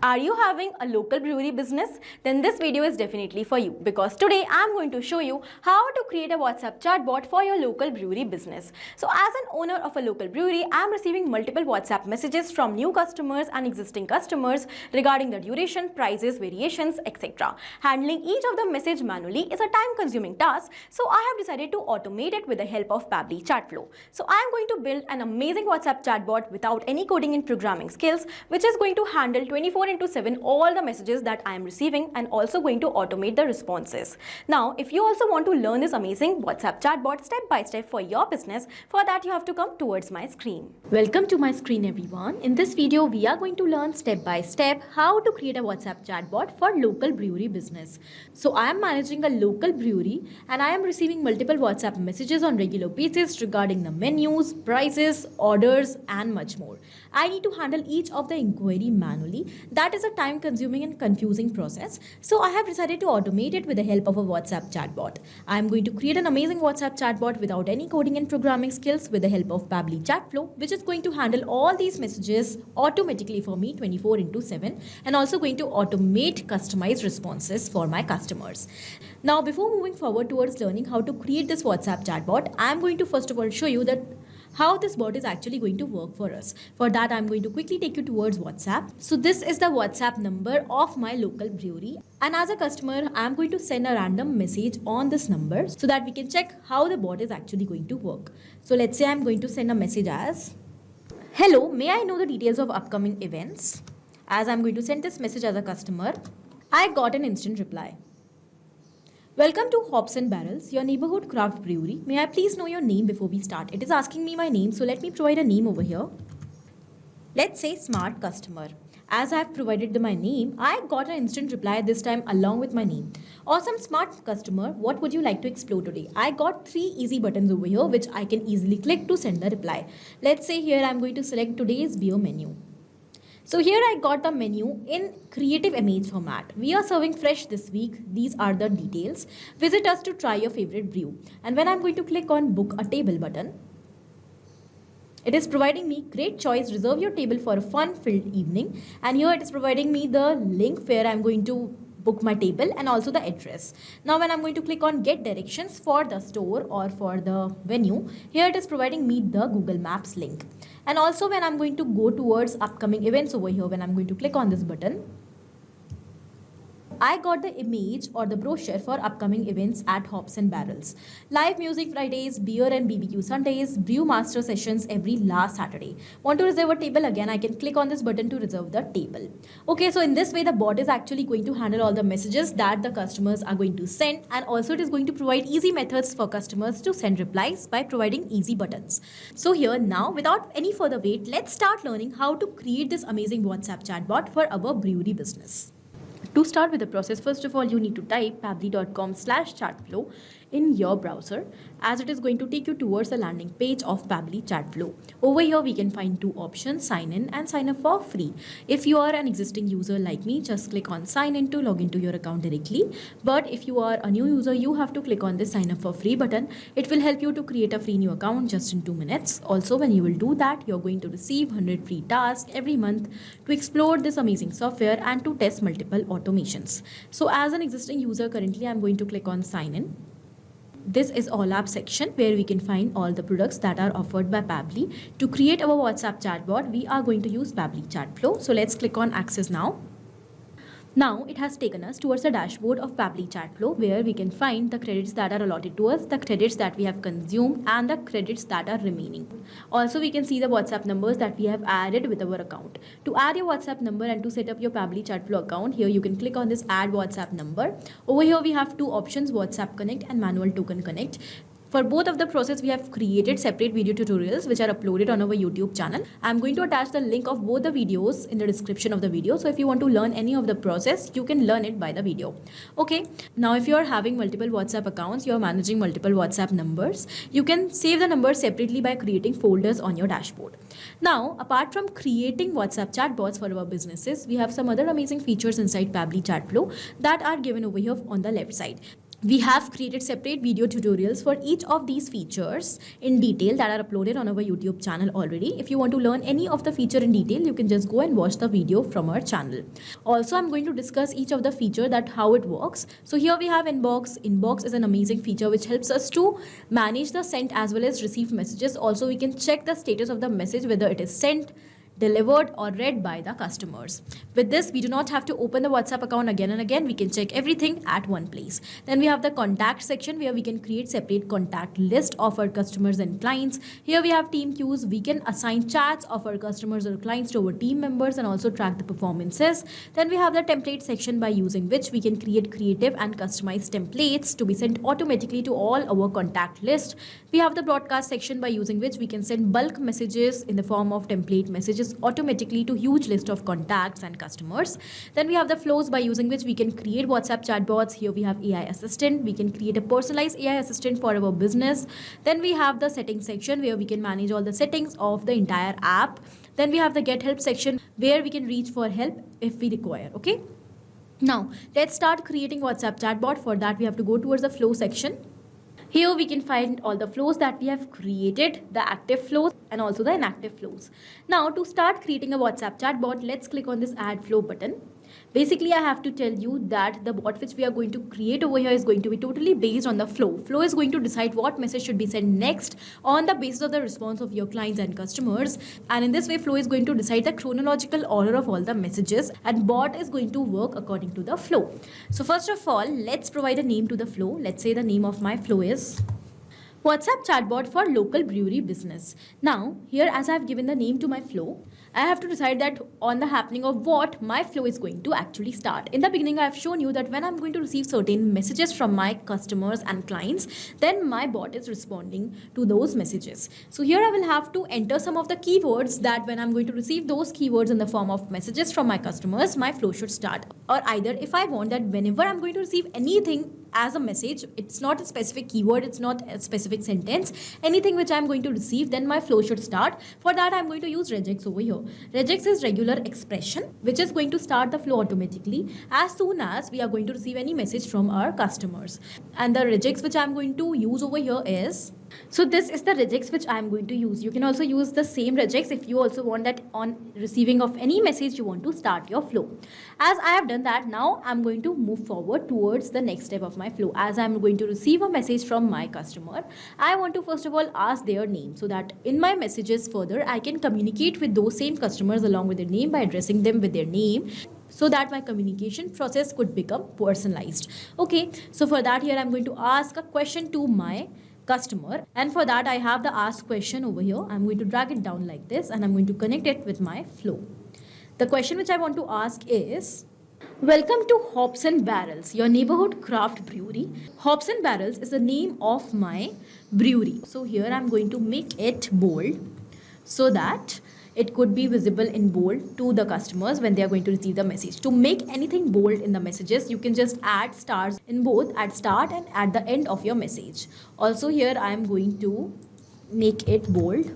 Are you having a local brewery business? Then this video is definitely for you, because today I'm going to show you how to create a WhatsApp chatbot for your local brewery business. So as an owner of a local brewery, I'm receiving multiple WhatsApp messages from new customers and existing customers regarding the duration, prices, variations, etc. Handling each of the message manually is a time-consuming task, so I have decided to automate it with the help of Pabbly Chatflow. So I'm going to build an amazing WhatsApp chatbot without any coding and programming skills, which is going to handle 24/7 all the messages that I am receiving and also going to automate the responses. Now, if you also want to learn this amazing WhatsApp chatbot step by step for your business, for that you have to come towards my screen. Welcome to my screen, everyone. In this video, we are going to learn step by step how to create a WhatsApp chatbot for local brewery business. So I am managing a local brewery and I am receiving multiple WhatsApp messages on regular basis regarding the menus, prices, orders and much more. I need to handle each of the inquiry manually. That is a time-consuming and confusing process. So I have decided to automate it with the help of a WhatsApp chatbot. I am going to create an amazing WhatsApp chatbot without any coding and programming skills with the help of Pabbly Chatflow, which is going to handle all these messages automatically for me 24/7 and also going to automate customized responses for my customers. Now, before moving forward towards learning how to create this WhatsApp chatbot, I am going to first of all show you that how this bot is actually going to work for us. For that, I'm going to quickly take you towards WhatsApp. So this is the WhatsApp number of my local brewery. And as a customer, I'm going to send a random message on this number so that we can check how the bot is actually going to work. So let's say I'm going to send a message as, "Hello, may I know the details of upcoming events?" As I'm going to send this message as a customer, I got an instant reply. "Welcome to Hops and Barrels, your neighborhood craft brewery. May I please know your name before we start?" It is asking me my name, so let me provide a name over here. Let's say Smart Customer. As I have provided my name, I got an instant reply this time along with my name. "Awesome, Smart Customer. What would you like to explore today?" I got 3 easy buttons over here which I can easily click to send the reply. Let's say here I'm going to select today's beer menu. So here I got the menu in creative image format. We are serving fresh this week. These are the details. Visit us to try your favorite brew. And when I'm going to click on book a table button, it is providing me great choice, reserve your table for a fun-filled evening. And here it is providing me the link where I'm going to book my table and also the address. Now when I'm going to click on get directions for the store or for the venue, here it is providing me the Google Maps link. And also when I'm going to go towards upcoming events over here, when I'm going to click on this button, I got the image or the brochure for upcoming events at Hops and Barrels. Live music Fridays, beer and BBQ Sundays, brew master sessions every last Saturday. Want to reserve a table? Again, I can click on this button to reserve the table. Okay, so in this way, the bot is actually going to handle all the messages that the customers are going to send, and also it is going to provide easy methods for customers to send replies by providing easy buttons. So here now, without any further wait, let's start learning how to create this amazing WhatsApp chatbot for our brewery business. To start with the process, first of all, you need to type pabbly.com/chatflow in your browser, as it is going to take you towards the landing page of Pabbly Chatflow. Over here, we can find 2 options, sign in and sign up for free. If you are an existing user like me, just click on sign in to log into your account directly. But if you are a new user, you have to click on this sign up for free button. It will help you to create a free new account just in 2 minutes. Also, when you will do that, you're going to receive 100 free tasks every month to explore this amazing software and to test multiple automations. So as an existing user, currently I'm going to click on sign in. This is all app section where we can find all the products that are offered by Pabbly. To create our WhatsApp chatbot, we are going to use Pabbly Chatflow. So let's click on access now. Now it has taken us towards the dashboard of Pabbly Chatflow, where we can find the credits that are allotted to us, the credits that we have consumed and the credits that are remaining. Also, we can see the WhatsApp numbers that we have added with our account. To add your WhatsApp number and to set up your Pabbly Chatflow account, here you can click on this add WhatsApp number. Over here we have 2 options, WhatsApp Connect and Manual Token Connect. For both of the process, we have created separate video tutorials which are uploaded on our YouTube channel. I'm going to attach the link of both the videos in the description of the video. So if you want to learn any of the process, you can learn it by the video. Okay, now if you are having multiple WhatsApp accounts, you are managing multiple WhatsApp numbers, you can save the numbers separately by creating folders on your dashboard. Now, apart from creating WhatsApp chatbots for our businesses, we have some other amazing features inside Pabbly Chatflow that are given over here on the left side. We have created separate video tutorials for each of these features in detail that are uploaded on our YouTube channel already. If you want to learn any of the feature in detail, you can just go and watch the video from our channel. Also, I'm going to discuss each of the feature, that how it works. So here we have inbox. Inbox is an amazing feature which helps us to manage the sent as well as received messages. Also, we can check the status of the message, whether it is sent, delivered or read by the customers. With this, we do not have to open the WhatsApp account again and again. We can check everything at one place. Then we have the contact section where we can create separate contact list of our customers and clients. Here we have team queues. We can assign chats of our customers or clients to our team members and also track the performances. Then we have the template section, by using which we can create creative and customized templates to be sent automatically to all our contact list. We have the broadcast section, by using which we can send bulk messages in the form of template messages automatically to huge list of contacts and customers. Then we have the flows, by using which we can create WhatsApp chatbots. Here we have AI assistant. We can create a personalized AI assistant for our business. Then we have the settings section where we can manage all the settings of the entire app. Then we have the get help section where we can reach for help if we require. Okay. Now let's start creating WhatsApp chatbot. For that, we have to go towards the flow section. Here we can find all the flows that we have created, the active flows and also the inactive flows. Now to start creating a WhatsApp chatbot, let's click on this add flow button. Basically, I have to tell you that the bot which we are going to create over here is going to be totally based on the flow. Flow is going to decide what message should be sent next on the basis of the response of your clients and customers. And in this way, flow is going to decide the chronological order of all the messages, and bot is going to work according to the flow. So first of all, let's provide a name to the flow. Let's say the name of my flow is WhatsApp chatbot for local brewery business. Now, here as I have given the name to my flow, I have to decide that on the happening of what my flow is going to actually start. In the beginning, I have shown you that when I'm going to receive certain messages from my customers and clients, then my bot is responding to those messages. So here I will have to enter some of the keywords that when I'm going to receive those keywords in the form of messages from my customers, my flow should start. Or either if I want that whenever I'm going to receive anything as a message, it's not a specific keyword, it's not a specific sentence, anything which I'm going to receive, then my flow should start. For that, I'm going to use regex over here. Regex is regular expression, which is going to start the flow automatically as soon as we are going to receive any message from our customers. And the regex which I'm going to use over here is, so this is the regex which I'm going to use. You can also use the same regex if you also want that on receiving of any message you want to start your flow. As I have done that, now I'm going to move forward towards the next step of my flow. As I'm going to receive a message from my customer, I want to first of all ask their name, so that in my messages further I can communicate with those same customers along with their name by addressing them with their name, so that my communication process could become personalized. Okay, so for that, here I'm going to ask a question to my customer, and for that I have the ask question over here. I'm going to drag it down like this and I'm going to connect it with my flow. The question which I want to ask is, welcome to Hops and Barrels, your neighborhood craft brewery. Hops and Barrels is the name of my brewery. So here I'm going to make it bold so that it could be visible in bold to the customers when they are going to receive the message. To make anything bold in the messages, you can just add stars in both at start and at the end of your message. Also here I am going to make it bold.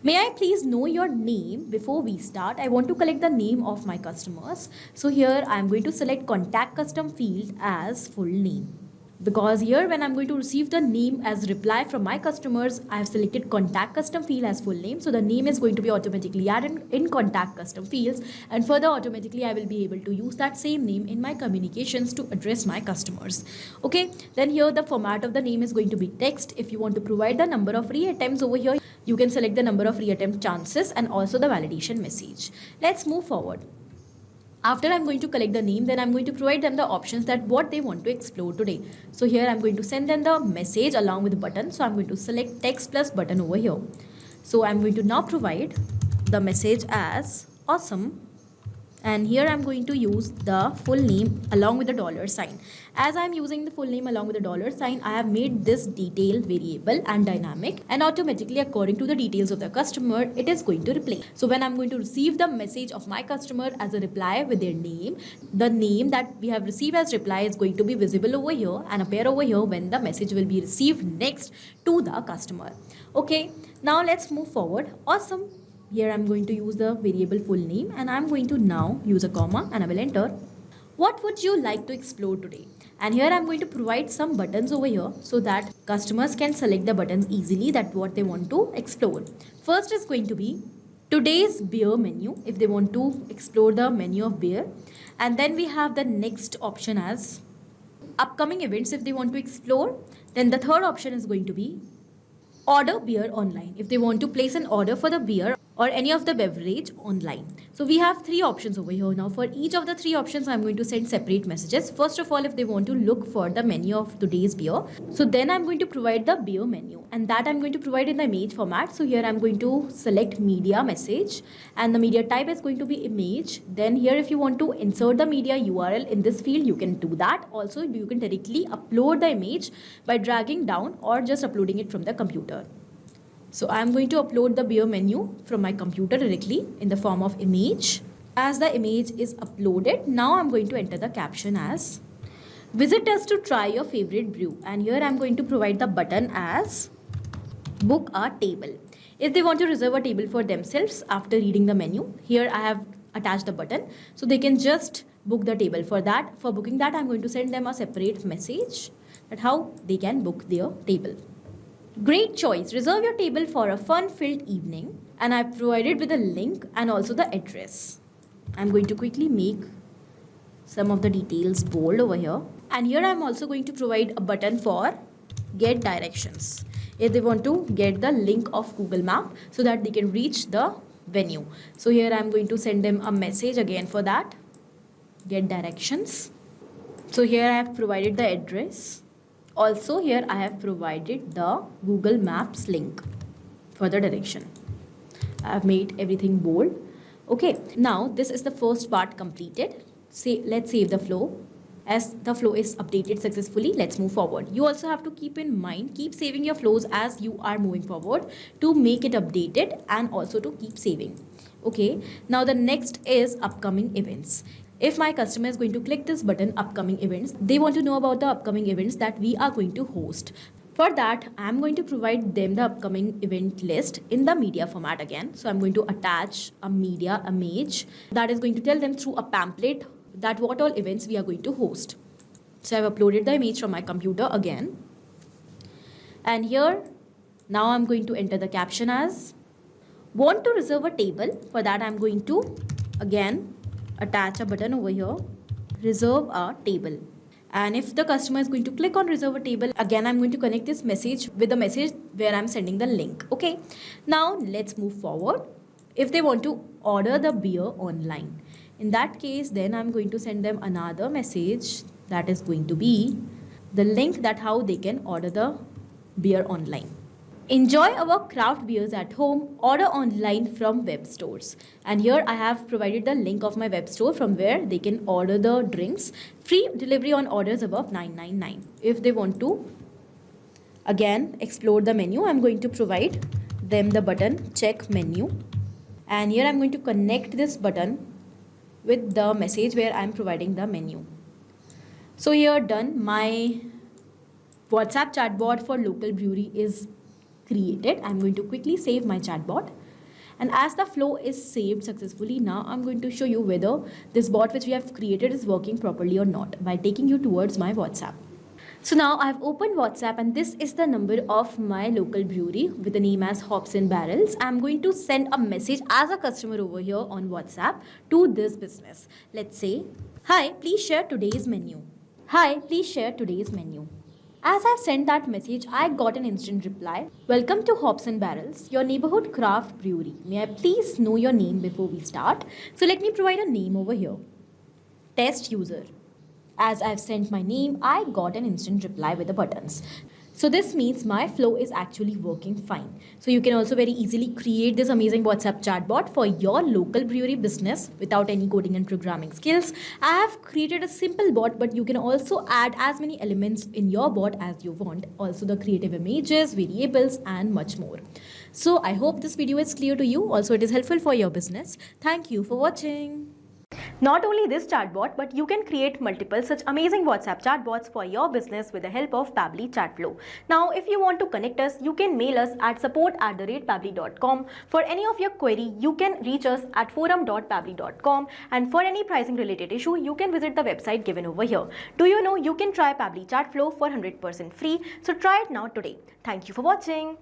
May I please know your name before we start? I want to collect the name of my customers. So here I am going to select contact custom field as full name. Because here when I'm going to receive the name as reply from my customers, I have selected contact custom field as full name. So the name is going to be automatically added in contact custom fields, and further automatically I will be able to use that same name in my communications to address my customers. Okay, then here the format of the name is going to be text. If you want to provide the number of reattempts over here, you can select the number of reattempt chances and also the validation message. Let's move forward. After I'm going to collect the name, then I'm going to provide them the options that what they want to explore today. So here I'm going to send them the message along with the button. So I'm going to select text plus button over here. So I'm going to now provide the message as awesome. And here I'm going to use the full name along with the $sign. As I'm using the full name along with the $sign, I have made this detail variable and dynamic, and automatically according to the details of the customer, it is going to reply. So when I'm going to receive the message of my customer as a reply with their name, the name that we have received as reply is going to be visible over here and appear over here when the message will be received next to the customer. Okay, now let's move forward. Awesome. Here I'm going to use the variable full name and I'm going to now use a comma and I will enter What would you like to explore today? And here I'm going to provide some buttons over here so that customers can select the buttons easily that what they want to explore. First is going to be today's beer menu if they want to explore the menu of beer. And then we have the next option as upcoming events if they want to explore. Then the third option is going to be order beer online if they want to place an order for the beer or any of the beverage online. So we have three options over here. Now for each of the three options, I'm going to send separate messages. First of all, if they want to look for the menu of today's beer, so then I'm going to provide the beer menu, and that I'm going to provide in the image format. So here I'm going to select media message, and the media type is going to be image. Then here if you want to insert the media URL in this field, you can do that. Also, you can directly upload the image by dragging down or just uploading it from the computer. So I am going to upload the beer menu from my computer directly in the form of image. As the image is uploaded, now I'm going to enter the caption as visit us to try your favorite brew. And here I'm going to provide the button as book a table. If they want to reserve a table for themselves after reading the menu, here I have attached the button so they can just book the table. For booking that, I'm going to send them a separate message that how they can book their table. Great choice. Reserve your table for a fun-filled evening, and I've provided with a link and also the address. I'm going to quickly make some of the details bold over here. And here I'm also going to provide a button for get directions if they want to get the link of Google Map so that they can reach the venue. So here I'm going to send them a message again for that. Get directions. So here I have provided the address. Also here I have provided the Google Maps link for the direction. I have made everything bold. Okay, now this is the first part completed. Let's save the flow. As the flow is updated successfully, let's move forward. You also have to keep in mind, keep saving your flows as you are moving forward to make it updated and also to keep saving. Okay, now the next is upcoming events. If my customer is going to click this button, upcoming events, they want to know about the upcoming events that we are going to host. For that, I'm going to provide them the upcoming event list in the media format again. So I'm going to attach a media image that is going to tell them through a pamphlet that what all events we are going to host. So I've uploaded the image from my computer again. And here, now I'm going to enter the caption as want to reserve a table. For that, I'm going to again attach a button over here, reserve a table. And if the customer is going to click on reserve a table, again I'm going to connect this message with the message where I'm sending the link. Okay, now let's move forward. If they want to order the beer online, in that case then I'm going to send them another message that is going to be the link that how they can order the beer online. Enjoy our craft beers at home, order online from web stores. And here I have provided the link of my web store from where they can order the drinks. Free delivery on orders above $9.99. If they want to, again, explore the menu, I'm going to provide them the button check menu. And here I'm going to connect this button with the message where I'm providing the menu. So here done, my WhatsApp chatbot for local brewery is created. I'm going to quickly save my chatbot, and as the flow is saved successfully, now I'm going to show you whether this bot which we have created is working properly or not by taking you towards my WhatsApp. So now I've opened WhatsApp, and this is the number of my local brewery with the name as Hops and Barrels. I'm going to send a message as a customer over here on WhatsApp to this business. Let's say, hi, please share today's menu. Hi, please share today's menu. As I've sent that message, I got an instant reply. Welcome to Hops and Barrels, your neighborhood craft brewery. May I please know your name before we start? So let me provide a name over here. Test user. As I've sent my name, I got an instant reply with the buttons. So this means my flow is actually working fine. So you can also very easily create this amazing WhatsApp chatbot for your local brewery business without any coding and programming skills. I have created a simple bot, but you can also add as many elements in your bot as you want. Also the creative images, variables, and much more. So I hope this video is clear to you. Also it is helpful for your business. Thank you for watching. Not only this chatbot, but you can create multiple such amazing WhatsApp chatbots for your business with the help of Pabbly Chatflow. Now, if you want to connect us, you can mail us at support@pabbly.com. For any of your query, you can reach us at forum.pabbly.com. And for any pricing related issue, you can visit the website given over here. Do you know you can try Pabbly Chatflow for 100% free? So try it now today. Thank you for watching.